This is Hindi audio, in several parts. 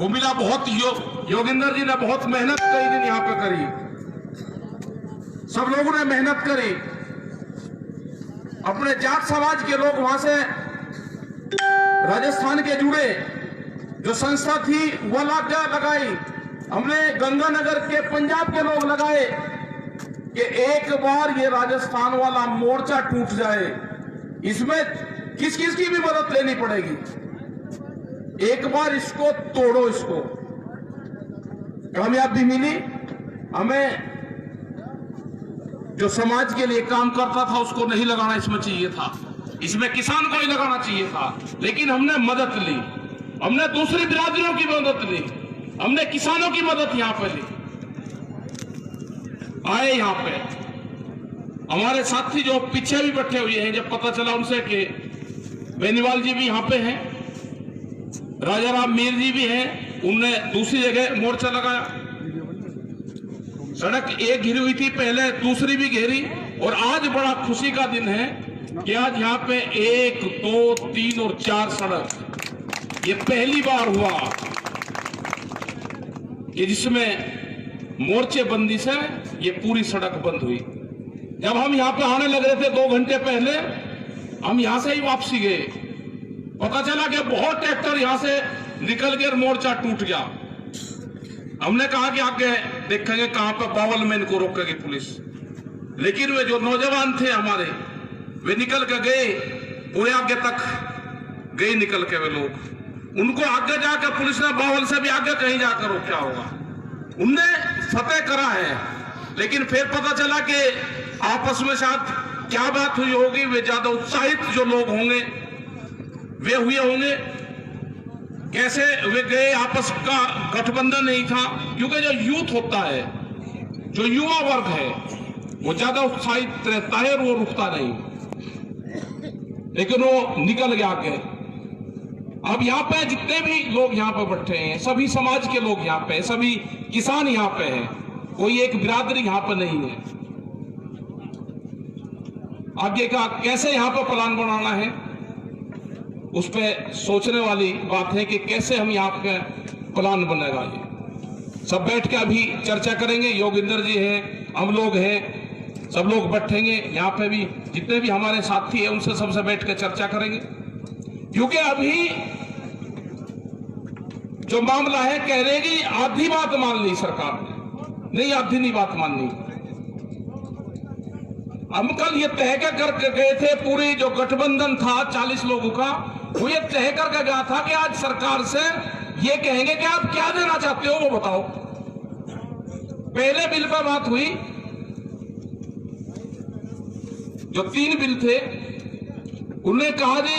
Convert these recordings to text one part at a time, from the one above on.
वो मिला बहुत योगेंद्र जी ने बहुत मेहनत कई दिन यहाँ पे करी, सब लोगों ने मेहनत करी। अपने जाट समाज के लोग वहां से राजस्थान के जुड़े, जो संस्था थी वो लगाई। हमने गंगानगर के पंजाब के लोग लगाए कि एक बार ये राजस्थान वाला मोर्चा टूट जाए, इसमें किस किस की भी मदद लेनी पड़ेगी, एक बार इसको तोड़ो। इसको कामयाबी मिली हमें। जो समाज के लिए काम करता था उसको नहीं लगाना इसमें चाहिए था, इसमें किसान को ही लगाना चाहिए था, लेकिन हमने मदद ली, हमने दूसरी बिरादरियों की मदद ली, हमने किसानों की मदद यहां पे ली। आए यहां पे हमारे साथी जो पीछे भी बैठे हुए हैं, जब पता चला उनसे कि बेनीवाल जी भी यहां पे हैं, राजा राम मीर जी भी हैं, उनने दूसरी जगह मोर्चा लगाया। सड़क एक घिरी हुई थी पहले, दूसरी भी घेरी, और आज बड़ा खुशी का दिन है कि आज यहाँ पे 1, 2, 3 और 4 सड़क, ये पहली बार हुआ कि जिसमें मोर्चे बंदी से ये पूरी सड़क बंद हुई। जब हम यहाँ पे आने लग रहे थे 2 घंटे पहले, हम यहाँ से ही वापसी गए, पता चला कि बहुत ट्रैक्टर यहाँ से निकल गए, मोर्चा टूट गया। हमने कहा कि आगे देखेंगे कहां पर बावल में इनको रोकेगी पुलिस, लेकिन वे जो नौजवान थे हमारे, वे निकल के गए, पूरे आगे तक गए निकल के वे लोग। उनको आगे जाकर पुलिस ने बावल से भी आगे कहीं जाकर रोका होगा, उनने फतेह करा है। लेकिन फिर पता चला कि आपस में शायद क्या बात हुई होगी, वे ज्यादा उत्साहित जो लोग होंगे वे हुए होंगे, कैसे वे गए, आपस का गठबंधन नहीं था, क्योंकि जो यूथ होता है, जो युवा वर्ग है, वो ज्यादा उत्साहित रहता है और वो रुकता नहीं, लेकिन वो निकल गया आगे। अब यहाँ पे जितने भी लोग यहाँ पे बैठे हैं, सभी समाज के लोग यहाँ पे, सभी किसान यहाँ पे हैं, कोई एक बिरादरी यहाँ पे नहीं है। आगे का कैसे यहाँ पे प्लान बनाना है, उस पर सोचने वाली बात है कि कैसे हम यहाँ पे प्लान बनेगा। ये सब बैठ के अभी चर्चा करेंगे, योगेंद्र जी हैं, हम लोग हैं, सब लोग बैठेंगे यहाँ पे, भी जितने भी हमारे साथी हैं उनसे सबसे बैठ के चर्चा करेंगे। क्योंकि अभी जो मामला है, कह रहे कि आधी बात मान ली सरकार ने, नहीं आधी नहीं बात माननी। हम कल ये तय करके गए थे, पूरी जो गठबंधन था 40 लोगों का, वो ये तय करके गया था कि आज सरकार से ये कहेंगे कि आप क्या देना चाहते हो वो बताओ। पहले बिल पर बात हुई, जो 3 बिल थे, उन्होंने कहा जी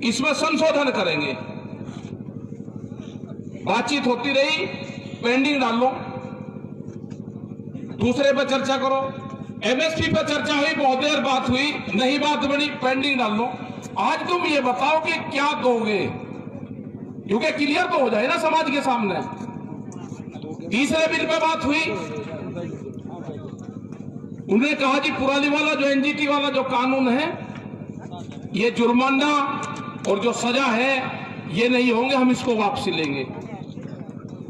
इसमें संशोधन करेंगे। बातचीत होती रही, पेंडिंग डाल लो, दूसरे पर चर्चा करो। एमएसपी पर चर्चा हुई, बहुत देर बात हुई, नहीं बात बनी, पेंडिंग डाल लो। आज तुम ये बताओ कि क्या दोगे, क्योंकि क्लियर तो हो जाए ना समाज के सामने। तीसरे बिल पे बात हुई, उन्होंने कहा जी पुरानी वाला जो एनजीटी वाला जो कानून है, ये जुर्माना और जो सजा है ये नहीं होंगे, हम इसको वापसी लेंगे।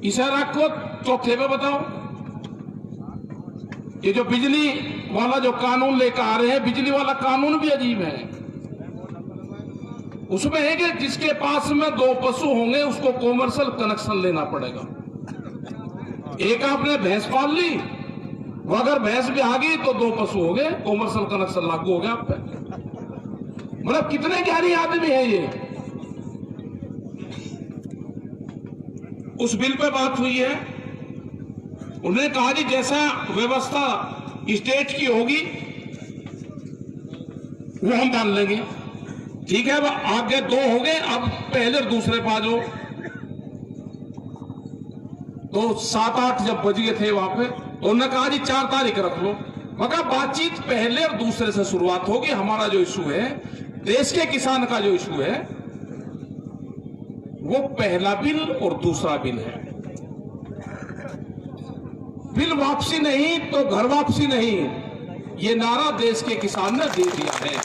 इसे रखो। चौथे पे बताओ, ये जो बिजली वाला जो कानून लेकर आ रहे हैं, बिजली वाला कानून भी अजीब है। उसमें है कि जिसके पास में 2 पशु होंगे उसको कॉमर्शियल कनेक्शन लेना पड़ेगा। एक आपने भैंस पाल ली, वो अगर भैंस भी आ गई तो 2 पशु हो गए, कॉमर्शियल कनेक्शन लागू हो गया आप पे। मतलब कितने ज्ञानी आदमी है ये। उस बिल पे बात हुई है, उन्होंने कहा जी जैसा व्यवस्था स्टेट की होगी वो हम मान लेंगे। ठीक है, अब आगे 2 हो गए, अब पहले और दूसरे पा जाओ। तो 7-8 जब बज गए थे वहां पे, तो उन्होंने कहा जी 4 तारीख रख लो। मगर बातचीत पहले और दूसरे से शुरुआत होगी। हमारा जो इशू है, देश के किसान का जो इशू है, वो पहला बिल और दूसरा बिल है। बिल वापसी नहीं तो घर वापसी नहीं, ये नारा देश के किसान ने दे दिया है।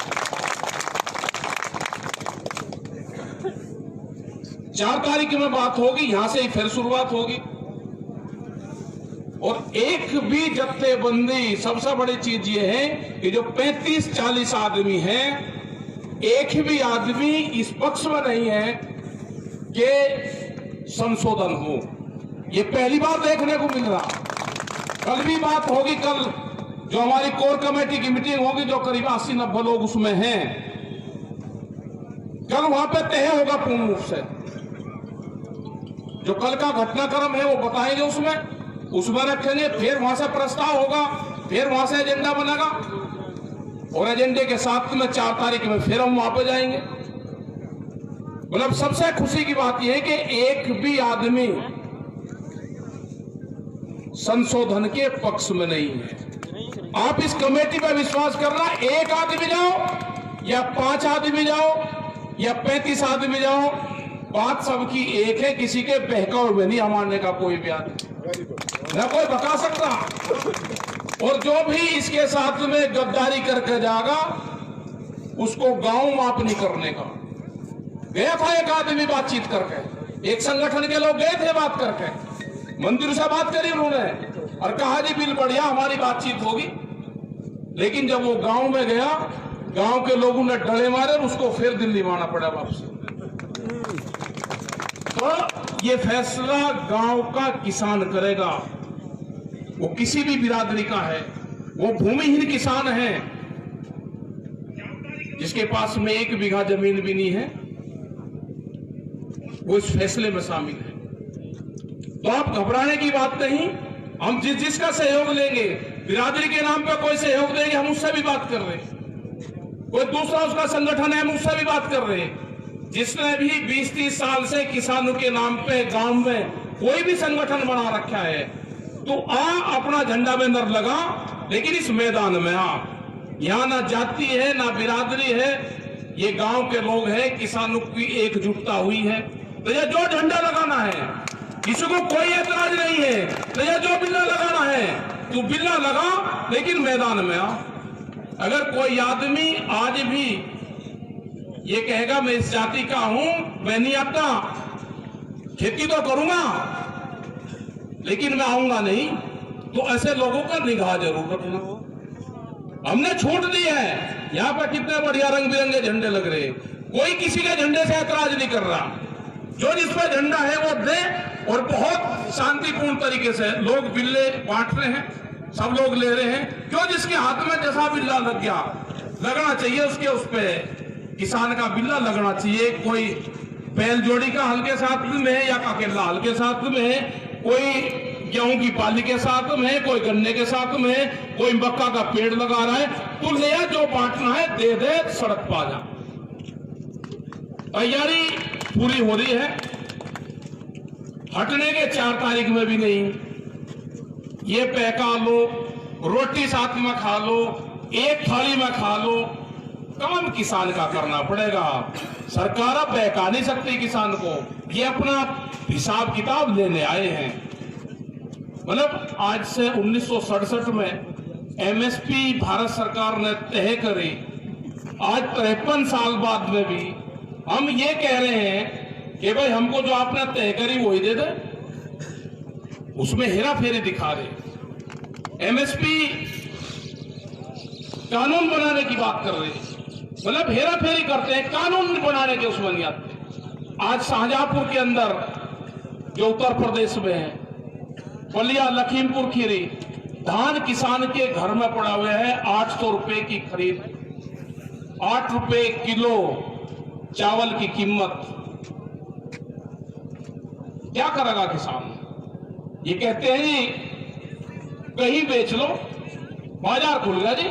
4 तारीख में बात होगी, यहां से ही फिर शुरुआत होगी। और एक भी जत्थेबंदी, सबसे बड़ी चीज ये है कि जो 35-40 आदमी हैं, एक भी आदमी इस पक्ष में नहीं है कि संशोधन हो। ये पहली बार देखने को मिल रहा। कल भी बात होगी, कल जो हमारी कोर कमेटी की मीटिंग होगी, जो करीब 80-90 लोग उसमें हैं, कल वहां पे तय होगा पूर्ण रूप से। जो कल का घटनाक्रम है वो बताएंगे, उसमें रखेंगे, फिर वहां से प्रस्ताव होगा, फिर वहां से एजेंडा बनेगा, और एजेंडे के साथ में 4 तारीख में फिर हम वहां पे जाएंगे। मतलब सबसे खुशी की बात यह है कि एक भी आदमी संशोधन के पक्ष में नहीं है। आप इस कमेटी पर विश्वास करना, एक आदमी जाओ या 5 आदमी जाओ या 35 आदमी जाओ, बात सबकी एक है। किसी के बहकाव में नहीं हमारने का कोई भी आदमी न कोई बता सकता। और जो भी इसके साथ में गद्दारी करके जाएगा, उसको गांव माफ नहीं करने का। गया था एक आदमी बातचीत करके, एक संगठन के लोग गए थे बात करके, मंदिर से बात करी उन्होंने और कहा जी बिल बढ़िया, हमारी बातचीत होगी। लेकिन जब वो गांव में गया, गांव के लोगों ने डरे मारे, उसको फिर दिल्ली आना पड़ा वापस। तो ये फैसला गांव का किसान करेगा, वो किसी भी बिरादरी का है, वो भूमिहीन किसान है जिसके पास में 1 बीघा जमीन भी नहीं है, वो इस फैसले में शामिल है। तो आप घबराने की बात नहीं। हम जिसका सहयोग लेंगे, बिरादरी के नाम पे कोई सहयोग देंगे, हम उससे भी बात कर रहे हैं। कोई दूसरा उसका संगठन है, हम उससे भी बात कर रहे हैं। जिसने भी 20-30 साल से किसानों के नाम पे गांव में कोई भी संगठन बना रखा है, तो अपना झंडा बैंडर लगा, लेकिन इस मैदान में यहां ना जाति है ना बिरादरी है, ये गांव के लोग हैं, किसानों की एकजुटता हुई है। तो ये जो झंडा लगाना है, किसी को कोई एतराज नहीं है। तो ये जो बिल्ला लगाना है, तू बिल्ला लगा, लेकिन मैदान में अगर कोई आदमी आज भी ये कहेगा मैं इस जाति का हूं, मैं नहीं आता, खेती तो करूंगा लेकिन मैं आऊंगा नहीं, तो ऐसे लोगों का निगाह जरूर रखना। हमने छूट दी है। यहां पर कितने बढ़िया रंग बिरंगे झंडे लग रहे, कोई किसी के झंडे से ऐतराज नहीं कर रहा। जो जिस पर झंडा है वो दे, और बहुत शांतिपूर्ण तरीके से लोग बिल्ले बांट रहे हैं, सब लोग ले रहे हैं। क्यों? जिसके हाथ में जैसा बिल्ला लग गया, लगना चाहिए उसके, उस पे किसान का बिल्ला लगना चाहिए। कोई बैल जोड़ी का हल्के साथ में है या काकेला हल्के साथ में है, कोई गेहूं की पाली के साथ में है, कोई गन्ने के साथ में है, कोई मक्का का पेड़ लगा रहा है, तो ले जो बांटना है दे दे, सड़क पा जा। तैयारी पूरी हो रही है, हटने के 4 तारीख में भी नहीं। ये पैका लो, रोटी साथ में खा लो, एक थाली में खा लो, काम किसान का करना पड़ेगा। सरकार अब बहका नहीं सकती किसान को, ये अपना हिसाब किताब लेने आए हैं। मतलब आज से 1967 में एमएसपी भारत सरकार ने तय करी, आज 53 साल बाद में भी हम ये कह रहे हैं कि भाई हमको जो आपने तय करी वही दे दे। उसमें हेरा फेरी दिखा रहे, एमएसपी कानून बनाने की बात कर रहे हैं, मतलब हेरा फेरी करते हैं, कानून बनाने के उसमें नहीं आते। आज शाहजहांपुर के अंदर जो उत्तर प्रदेश में है, बलिया लखीमपुर खीरी, धान किसान के घर में पड़ा हुआ है, 800 रुपए की खरीद, 8 रुपए किलो चावल की कीमत। क्या करेगा किसान? ये कहते हैं कहीं बेच लो, बाजार खुल गया जी,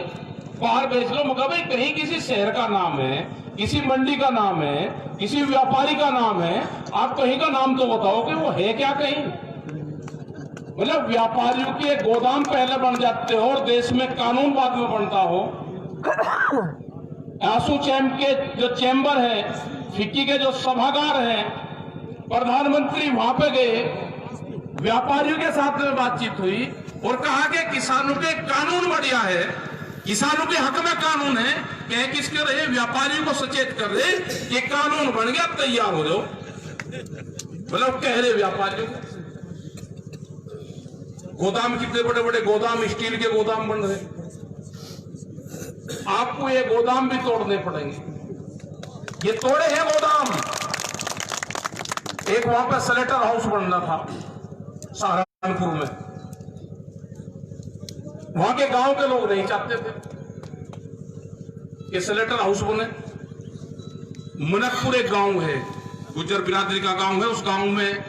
बाहर बेच लो। मगर भाई कहीं किसी शहर का नाम है, किसी मंडी का नाम है, किसी व्यापारी का नाम है, आप कहीं का नाम तो बताओ कि वो है क्या कहीं। मतलब व्यापारियों के गोदाम पहले बन जाते हो और देश में कानून बाद में बनता हो। आंसू चैम्प के जो चैम्बर है, फिक्की के जो सभागार है, प्रधानमंत्री वहां पे गए, व्यापारियों के साथ में बातचीत हुई और कहा कि किसानों के कानून बढ़िया है, किसानों के हक में कानून है। कह किसके रहे? व्यापारियों को सचेत कर रहे कि कानून बन गया, तैयार हो जाओ। मतलब कह रहे व्यापारियों को। गोदाम कितने बड़े बड़े गोदाम, स्टील के गोदाम बन रहे, आपको ये गोदाम भी तोड़ने पड़ेंगे। ये तोड़े हैं गोदाम। एक वहां पर स्लेटर हाउस बनना था सहारनपुर में, वहां के गांव के लोग नहीं चाहते थे कि स्लेटर हाउस बने। मनकपुर एक गांव है, गुज्जर बिरादरी का गांव है, उस गांव में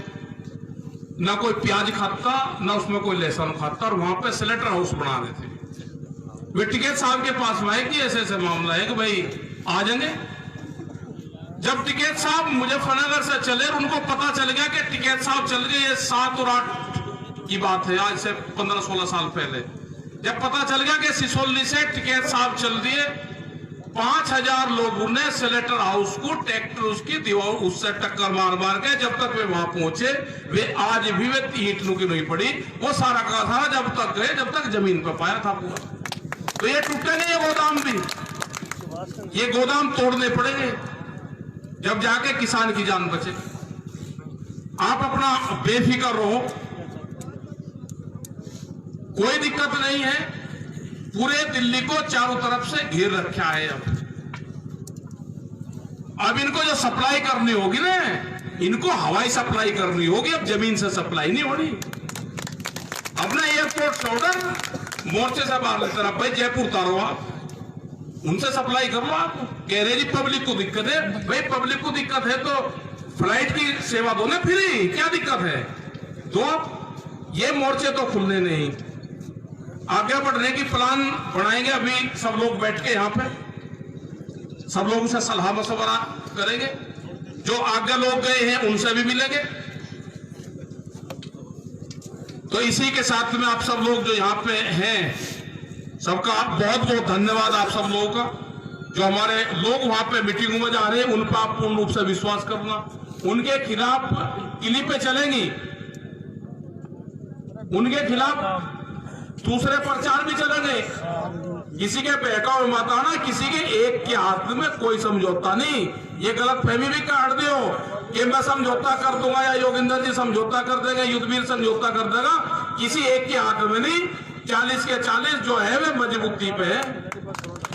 ना कोई प्याज खाता ना उसमें कोई लहसुन खाता, और वहां पे स्लेटर हाउस बना रहे थे। वे टिकैत साहब के पास में आए कि ऐसे ऐसे मामला है कि भाई आ जाएंगे। जब टिकैत साहब मुजफ्फरनगर से चले, उनको पता चल गया कि टिकैत साहब चल गए, ये 7 और 8 की बात है, आज से 15-16 साल पहले। जब पता चल गया कि सिसोली से टिकैत साहब चल दिए, 5000 लोगों ने स्लेटर हाउस को ट्रैक्टर उसकी दीवार उससे टक्कर मार मार के, जब तक वे वहां पहुंचे, वे आज भी वे ईंट की नहीं पड़ी। वो सारा का सारा जब तक गए, जब तक जमीन पर पाया था पूरा। तो ये टूटे नहीं, ये गोदाम भी, ये गोदाम तोड़ने पड़ेंगे जब जाके किसान की जान बचे। आप अपना बेफिक्र रहो, कोई दिक्कत नहीं है। पूरे दिल्ली को चारों तरफ से घेर रखा है। अब इनको जो सप्लाई करनी होगी ना, इनको हवाई सप्लाई करनी होगी, अब जमीन से सप्लाई नहीं हो रही। अपना एयरपोर्ट से ऑर्डर मोर्चे से बाहर तरफ, भाई जयपुर उतारो, आप उनसे सप्लाई कर लो। आप कह रहे जी पब्लिक को दिक्कत है, भाई पब्लिक को दिक्कत है तो फ्लाइट की सेवा दो ना फ्री, क्या दिक्कत है? दो। ये मोर्चे तो खुलने नहीं, आगे बढ़ने की प्लान बनाएंगे। अभी सब लोग बैठ के यहाँ पे सब लोगों से सलाह मशवरा करेंगे। जो आगे लोग गए हैं उनसे भी मिलेंगे। तो इसी के साथ में आप सब लोग जो यहाँ पे हैं, सबका बहुत बहुत धन्यवाद आप सब लोगों का। जो हमारे लोग वहां पे मीटिंगों में जा रहे हैं, उन पर आप पूर्ण रूप से विश्वास करना। उनके खिलाफ किली पे चलेंगी, उनके खिलाफ दूसरे प्रचार भी चलेंगे। किसी के बहकावे मत आना, किसी के एक के हाथ में कोई समझौता नहीं। ये गलत फहमी भी काट दियो कि मैं समझौता कर दूंगा या योगेंद्र जी समझौता कर देंगे, युद्धवीर समझौता कर देगा। किसी एक के हाथ में नहीं, 40 के 40 जो है वे मजबूती पे है,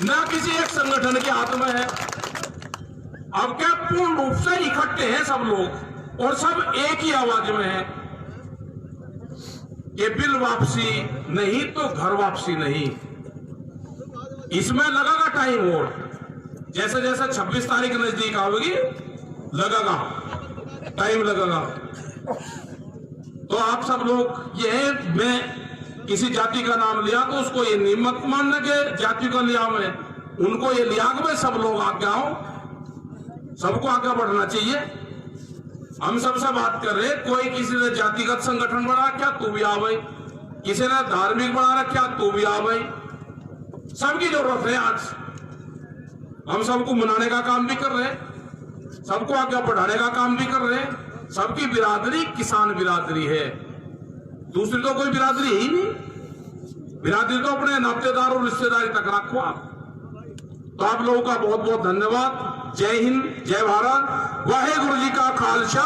ना किसी एक संगठन के हाथ में है। अब क्या पूर्ण रूप से इकट्ठे हैं सब लोग और सब एक ही आवाज में है। ये बिल वापसी नहीं तो घर वापसी नहीं, इसमें लगेगा टाइम। और जैसे जैसे 26 तारीख नजदीक आवेगी, लगेगा टाइम लगेगा। तो आप सब लोग ये, मैं किसी जाति का नाम लिया तो उसको ये नहीं मत मानना कि जाति का लिया मैं, उनको ये लिया कि भाई सब लोग आगे आओ, सबको आगे बढ़ना चाहिए। हम सबसे बात कर रहे, कोई किसी ने जातिगत संगठन बना रखा तू भी आ भाई, किसी ने धार्मिक बना रखा तू भी आ भाई। सबकी जरूरत है। आज हम सबको मनाने का काम भी कर रहे हैं, सबको आगे बढ़ाने का काम भी कर रहे हैं। सबकी बिरादरी किसान बिरादरी है, दूसरी तो कोई बिरादरी ही नहीं। बिरादरी तो अपने नातेदार और रिश्तेदारी तक रखो आप। तो आप लोगों का बहुत बहुत धन्यवाद। जय हिंद, जय भारत, वाहेगुरु जी का खालसा।